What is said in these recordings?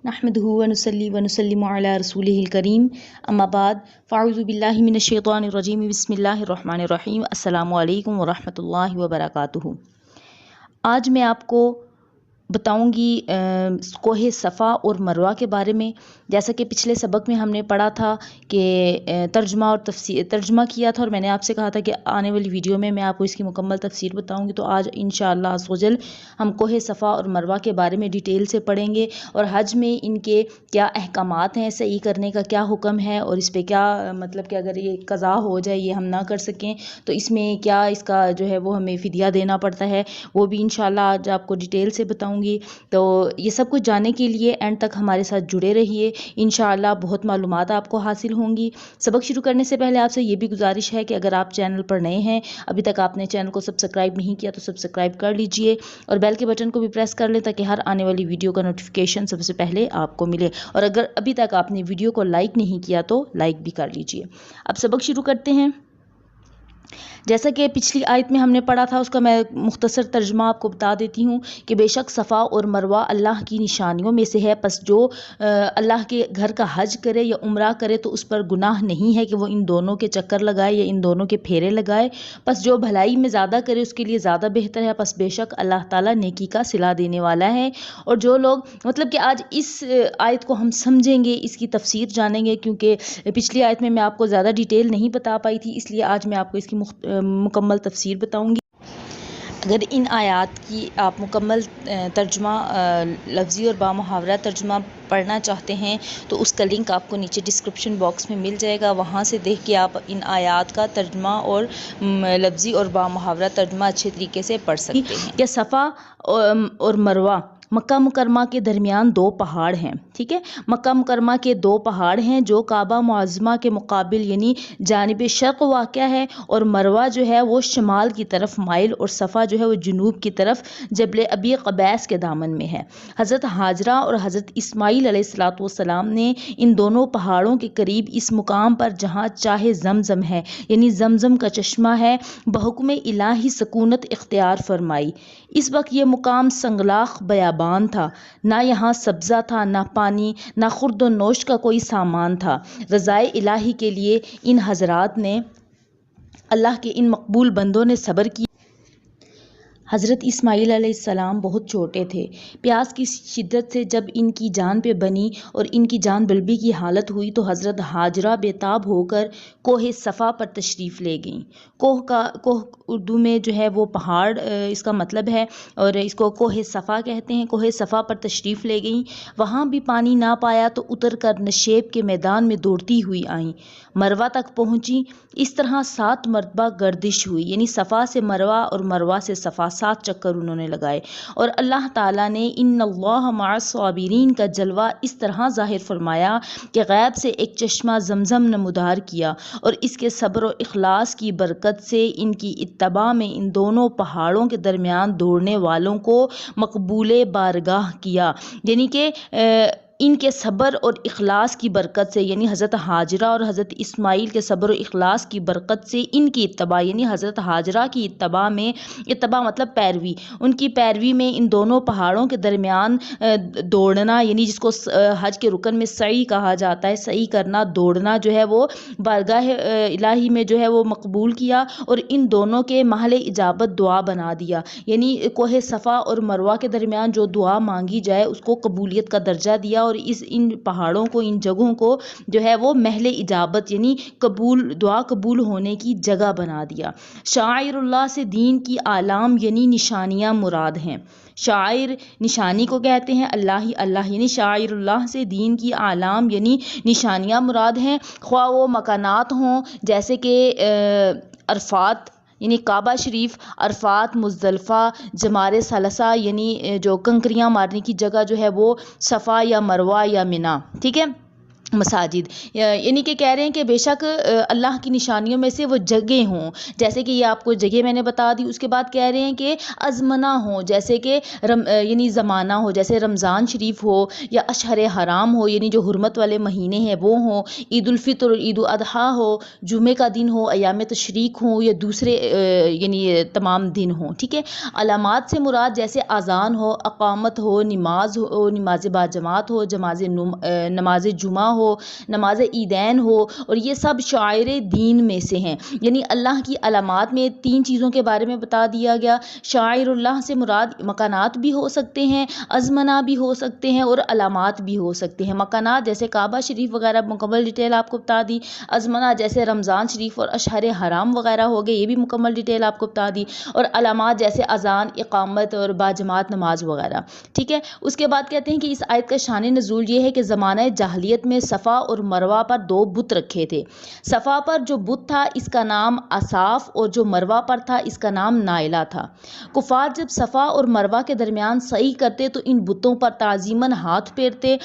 نحمده ونصلي ونسلم على رسوله الكريم اما بعد فاعوذ باللہ من الشیطان الرجیم بسم اللہ الرحمن الرحیم السلام علیکم ورحمۃ اللہ وبرکاتہ۔ آج میں آپ کو بتاؤں گی کوہ صفا اور مروہ کے بارے میں۔ جیسا کہ پچھلے سبق میں ہم نے پڑھا تھا کہ ترجمہ اور ترجمہ کیا تھا، اور میں نے آپ سے کہا تھا کہ آنے والی ویڈیو میں میں آپ کو اس کی مکمل تفسیر بتاؤں گی۔ تو آج انشاءاللہ عز و جل ہم کوہ صفا اور مروہ کے بارے میں ڈیٹیل سے پڑھیں گے، اور حج میں ان کے کیا احکامات ہیں، صحیح کرنے کا کیا حکم ہے، اور اس پہ کیا مطلب کہ اگر یہ قضا ہو جائے، یہ ہم نہ کر سکیں تو اس میں کیا اس کا جو ہے وہ ہمیں فدیہ دینا پڑتا ہے، وہ بھی انشاءاللہ آج آپ کو ڈیٹیل سے بتاؤں گی۔ تو یہ سب کچھ جاننے کے لیے اینڈ تک ہمارے ساتھ جڑے رہیے، انشاءاللہ بہت معلومات آپ کو حاصل ہوں گی۔ سبق شروع کرنے سے پہلے آپ سے یہ بھی گزارش ہے کہ اگر آپ چینل پر نئے ہیں، ابھی تک آپ نے چینل کو سبسکرائب نہیں کیا تو سبسکرائب کر لیجئے، اور بیل کے بٹن کو بھی پریس کر لیں تاکہ ہر آنے والی ویڈیو کا نوٹیفیکیشن سب سے پہلے آپ کو ملے، اور اگر ابھی تک آپ نے ویڈیو کو لائک نہیں کیا تو لائک بھی کر لیجئے۔ اب سبق شروع کرتے ہیں۔ جیسا کہ پچھلی آیت میں ہم نے پڑھا تھا، اس کا میں مختصر ترجمہ آپ کو بتا دیتی ہوں کہ بے شک صفا اور مروہ اللہ کی نشانیوں میں سے ہے، پس جو اللہ کے گھر کا حج کرے یا عمرہ کرے تو اس پر گناہ نہیں ہے کہ وہ ان دونوں کے چکر لگائے یا ان دونوں کے پھیرے لگائے، پس جو بھلائی میں زیادہ کرے اس کے لیے زیادہ بہتر ہے، پس بے شک اللہ تعالیٰ نیکی کا صلہ دینے والا ہے۔ اور جو لوگ مطلب کہ آج اس آیت کو ہم سمجھیں گے، اس کی تفسیر جانیں گے، کیونکہ پچھلی آیت میں آپ کو زیادہ ڈیٹیل نہیں بتا پائی تھی، اس لیے آج میں آپ کو اس کی مکمل تفسیر بتاؤں گی۔ اگر ان آیات کی آپ مکمل ترجمہ لفظی اور بامحاورہ ترجمہ پڑھنا چاہتے ہیں تو اس کا لنک آپ کو نیچے ڈسکرپشن باکس میں مل جائے گا، وہاں سے دیکھ کے آپ ان آیات کا ترجمہ اور لفظی اور بامحاورہ ترجمہ اچھے طریقے سے پڑھ سکتے ہیں۔ کہ صفا اور مروہ مکہ مکرمہ کے درمیان دو پہاڑ ہیں، ٹھیک ہے۔ مکہ مکرمہ کے دو پہاڑ ہیں جو کعبہ معظمہ کے مقابل یعنی جانب شرق واقع ہے، اور مروہ جو ہے وہ شمال کی طرف مائل، اور صفا جو ہے وہ جنوب کی طرف جبل ابی قبیس کے دامن میں ہے۔ حضرت ہاجرہ اور حضرت اسماعیل علیہ السلام نے ان دونوں پہاڑوں کے قریب اس مقام پر جہاں چاہے زمزم ہے یعنی زمزم کا چشمہ ہے بحکم الہی سکونت اختیار فرمائی۔ اس وقت یہ مقام سنگلاخ بیابان تھا، نہ یہاں سبزہ تھا، نہ پانی، نہ خورد و نوش کا کوئی سامان تھا۔ رضائے الہی کے لیے ان حضرات نے، اللہ کے ان مقبول بندوں نے صبر کیا۔ حضرت اسماعیل علیہ السلام بہت چھوٹے تھے، پیاس کی شدت سے جب ان کی جان پہ بنی اور ان کی جان بلبی کی حالت ہوئی تو حضرت ہاجرہ بے تاب ہو کر کوہ صفا پر تشریف لے گئیں۔ کوہ اردو میں جو ہے وہ پہاڑ اس کا مطلب ہے، اور اس کو کوہ صفا کہتے ہیں۔ کوہ صفا پر تشریف لے گئیں، وہاں بھی پانی نہ پایا تو اتر کر نشیب کے میدان میں دوڑتی ہوئی آئیں، مروہ تک پہنچی۔ اس طرح 7 مرتبہ گردش ہوئی، یعنی صفا سے مروہ اور مروہ سے صفا، 7 چکر انہوں نے لگائے، اور اللہ تعالیٰ نے ان اللہ مع الصابرین کا جلوہ اس طرح ظاہر فرمایا کہ غیب سے ایک چشمہ زمزم نمودار کیا، اور اس کے صبر و اخلاص کی برکت سے ان کی اتباع میں ان دونوں پہاڑوں کے درمیان دوڑنے والوں کو مقبول بارگاہ کیا، یعنی کہ ان کے صبر اور اخلاص کی برکت سے، یعنی حضرت ہاجرہ اور حضرت اسماعیل کے صبر و اخلاص کی برکت سے ان کی اتباع، یعنی حضرت ہاجرہ کی اتباع میں، اتباع مطلب پیروی، ان کی پیروی میں ان دونوں پہاڑوں کے درمیان دوڑنا، یعنی جس کو حج کے رکن میں سعی کہا جاتا ہے، سعی کرنا، دوڑنا جو ہے وہ بارگاہ الہی میں جو ہے وہ مقبول کیا، اور ان دونوں کے محل اجابت دعا بنا دیا، یعنی کوہ صفا اور مروہ کے درمیان جو دعا مانگی جائے اس کو قبولیت کا درجہ دیا، اور ان پہاڑوں کو، ان جگہوں کو جو ہے وہ محل اجابت یعنی دعا قبول ہونے کی جگہ بنا دیا۔ شعائر اللہ سے دین کی علام یعنی نشانیاں مراد ہیں۔ شاعر نشانی کو کہتے ہیں، اللہ ہی اللہ، یعنی شاعر اللہ سے دین کی علام یعنی نشانیاں مراد ہیں، خواہ وہ مکانات ہوں جیسے کہ عرفات یعنی کعبہ شریف، عرفات، مزدلفہ، جمار ثلاثہ یعنی جو کنکریاں مارنے کی جگہ جو ہے وہ صفا یا مروہ یا منا، ٹھیک ہے۔ مساجد، یعنی کہ کہہ رہے ہیں کہ بے شک اللہ کی نشانیوں میں سے وہ جگہیں ہوں، جیسے کہ یہ آپ کو جگہ میں نے بتا دی۔ اس کے بعد کہہ رہے ہیں کہ ازمنہ ہوں، جیسے کہ یعنی زمانہ ہو، جیسے رمضان شریف ہو یا اشہر حرام ہو، یعنی جو حرمت والے مہینے ہیں وہ ہوں، عید الفطر اور عید الاضحیٰ ہو، جمعے کا دن ہو، ایام تشریق ہوں یا دوسرے یعنی تمام دن ہوں، ٹھیک ہے۔ علامات سے مراد جیسے اذان ہو، اقامت ہو، نماز باجماعت ہو، نماز جمعہ ہو، نماز عیدین ہو، اور یہ سب شعائر دین میں سے ہیں۔ یعنی اللہ کی علامات میں 3 چیزوں کے بارے میں بتا دیا گیا۔ شعائر اللہ سے مراد مکانات بھی ہو سکتے ہیں، ازمنہ بھی ہو سکتے ہیں، اور علامات بھی ہو سکتے ہیں۔ مکانات جیسے کعبہ شریف وغیرہ مکمل ڈیٹیل آپ کو بتا دی، ازمنہ جیسے رمضان شریف اور اشہر حرام وغیرہ ہو گئے، یہ بھی مکمل ڈیٹیل آپ کو بتا دی، اور علامات جیسے اذان، اقامت اور باجماعت نماز وغیرہ، ٹھیک ہے۔ اس کے بعد کہتے ہیں کہ اس آیت کا شان نزول یہ ہے کہ زمانہ جاہلیت میں صفا اور مروہ پر 2 بت رکھے تھے۔ صفا پر جو بت تھا اس کا نام اصاف، اور جو مروہ پر تھا اس کا نام نائلہ تھا۔ کفار جب صفا اور مروہ کے درمیان سعی کرتے تو ان بتوں پر تعظیماً ہاتھ پھیرتے۔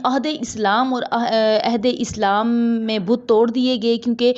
عہد اسلام اور عہد اسلام میں بت توڑ دیے گئے کیونکہ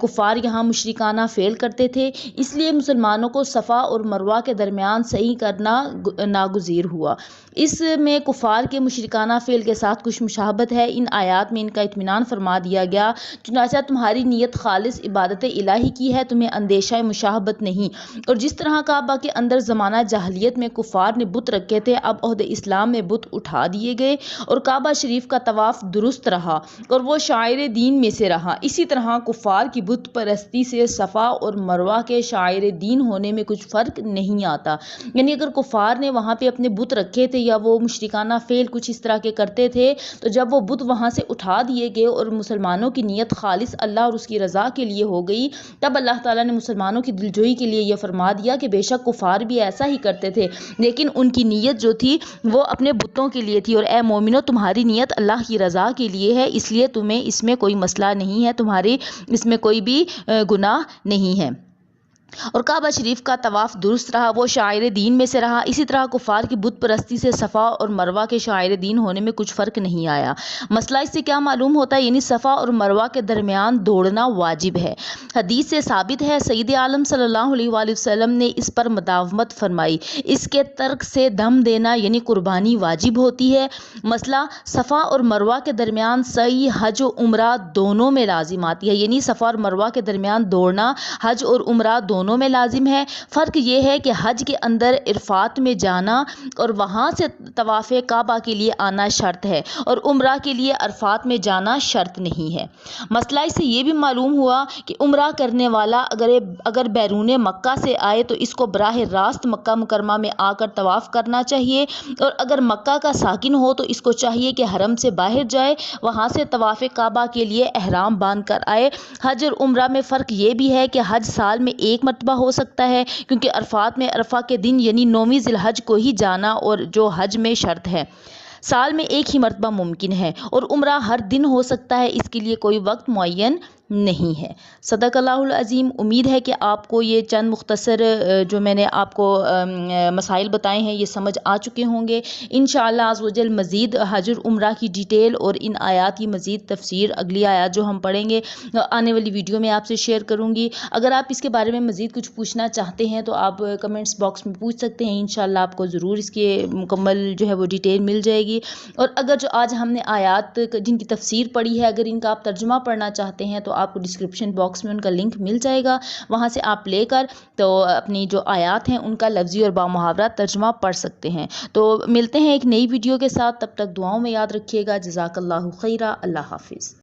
کفار یہاں مشرکانہ فعل کرتے تھے، اس لیے مسلمانوں کو صفا اور مروہ کے درمیان سعی کرنا ناگزیر ہوا۔ اس میں کفار کے مشرکانہ فعل کے ساتھ کچھ مشابہت ہے۔ ان آیات میں ان کا اطمینان فرما دیا گیا، چنانچہ تمہاری نیت خالص عبادت الہی کی ہے، تمہیں اندیشہ مشابہت نہیں۔ اور جس طرح کعبہ کے اندر زمانہ جاہلیت میں کفار نے بت رکھے تھے، اب عہد اسلام میں بت اٹھا دیے گئے اور کعبہ شریف کا طواف درست رہا اور وہ شعائر دین میں سے رہا۔ اسی طرح کفار کی بت پرستی سے صفا اور مروہ کے شعائر دین ہونے میں کچھ فرق نہیں آتا۔ یعنی اگر کفار نے وہاں پہ اپنے بت رکھے تھے یا وہ مشرکانہ فعل کچھ اس طرح کے کرتے تھے، تو جب وہ بت وہاں سے اٹھا دیے گئے اور مسلمانوں کی نیت خالص اللہ اور اس کی رضا کے لیے ہو گئی، تب اللہ تعالیٰ نے مسلمانوں کی دلجوئی کے لیے یہ فرما دیا کہ بے شک کفار بھی ایسا ہی کرتے تھے، لیکن ان کی نیت جو تھی وہ اپنے بتوں کے لیے تھی، اور اے مومنو تمہاری نیت اللہ کی رضا کے لیے ہے، اس لیے تمہیں اس میں کوئی مسئلہ نہیں ہے، تمہاری اس میں کوئی بھی گناہ نہیں ہے۔ اور کعبہ شریف کا طواف درست رہا، وہ شاعر دین میں سے رہا۔ اسی طرح کفار کی بت پرستی سے صفا اور مروہ کے شاعر دین ہونے میں کچھ فرق نہیں آیا۔ مسئلہ اس سے کیا معلوم ہوتا ہے؟ یعنی صفا اور مروہ کے درمیان دوڑنا واجب ہے۔ حدیث سے ثابت ہے، سید عالم صلی اللہ علیہ وآلہ وسلم نے اس پر مداومت فرمائی، اس کے ترک سے دم دینا یعنی قربانی واجب ہوتی ہے۔ مسئلہ صفا اور مروہ کے درمیان سعی حج و عمرہ دونوں میں لازم آتی ہے، یعنی صفا اور مروہ کے درمیان دوڑنا حج اور عمرہ دونوں میں لازم ہے۔ فرق یہ ہے کہ حج کے اندر عرفات میں جانا اور وہاں سے طواف کعبہ کے لیے آنا شرط ہے، اور عمرہ کے لیے عرفات میں جانا شرط نہیں ہے۔ مسئلہ اس سے یہ بھی معلوم ہوا کہ عمرہ کرنے والا اگر بیرون مکہ سے آئے تو اس کو براہ راست مکہ مکرمہ میں آ کر طواف کرنا چاہیے، اور اگر مکہ کا ساکن ہو تو اس کو چاہیے کہ حرم سے باہر جائے، وہاں سے طواف کعبہ کے لیے احرام باندھ کر آئے۔ حج اور عمرہ میں فرق یہ بھی ہے کہ حج سال میں ایک مرتبہ ہو سکتا ہے، کیونکہ عرفات میں عرفہ کے دن یعنی 9ویں ذی الحج کو ہی جانا اور جو حج میں شرط ہے، سال میں ایک ہی مرتبہ ممکن ہے، اور عمرہ ہر دن ہو سکتا ہے، اس کے لیے کوئی وقت معین نہیں ہے۔ صدق اللہ العظیم۔ امید ہے کہ آپ کو یہ چند مختصر جو میں نے آپ کو مسائل بتائے ہیں یہ سمجھ آ چکے ہوں گے۔ انشاءاللہ عز و جل مزید حج اور عمرہ کی ڈیٹیل اور ان آیات کی مزید تفسیر اگلی آیات جو ہم پڑھیں گے آنے والی ویڈیو میں آپ سے شیئر کروں گی۔ اگر آپ اس کے بارے میں مزید کچھ پوچھنا چاہتے ہیں تو آپ کمنٹس باکس میں پوچھ سکتے ہیں، انشاءاللہ آپ کو ضرور اس کے مکمل جو ہے وہ ڈیٹیل مل جائے گی۔ اور اگر جو آج ہم نے آیات جن کی تفسیر پڑھی ہے، اگر ان کا آپ ترجمہ پڑھنا چاہتے ہیں تو آپ کو ڈسکرپشن باکس میں ان کا لنک مل جائے گا، وہاں سے آپ لے کر تو اپنی جو آیات ہیں ان کا لفظی اور بامحاورہ ترجمہ پڑھ سکتے ہیں۔ تو ملتے ہیں ایک نئی ویڈیو کے ساتھ، تب تک دعاؤں میں یاد رکھیے گا۔ جزاک اللہ خیرہ۔ اللہ حافظ۔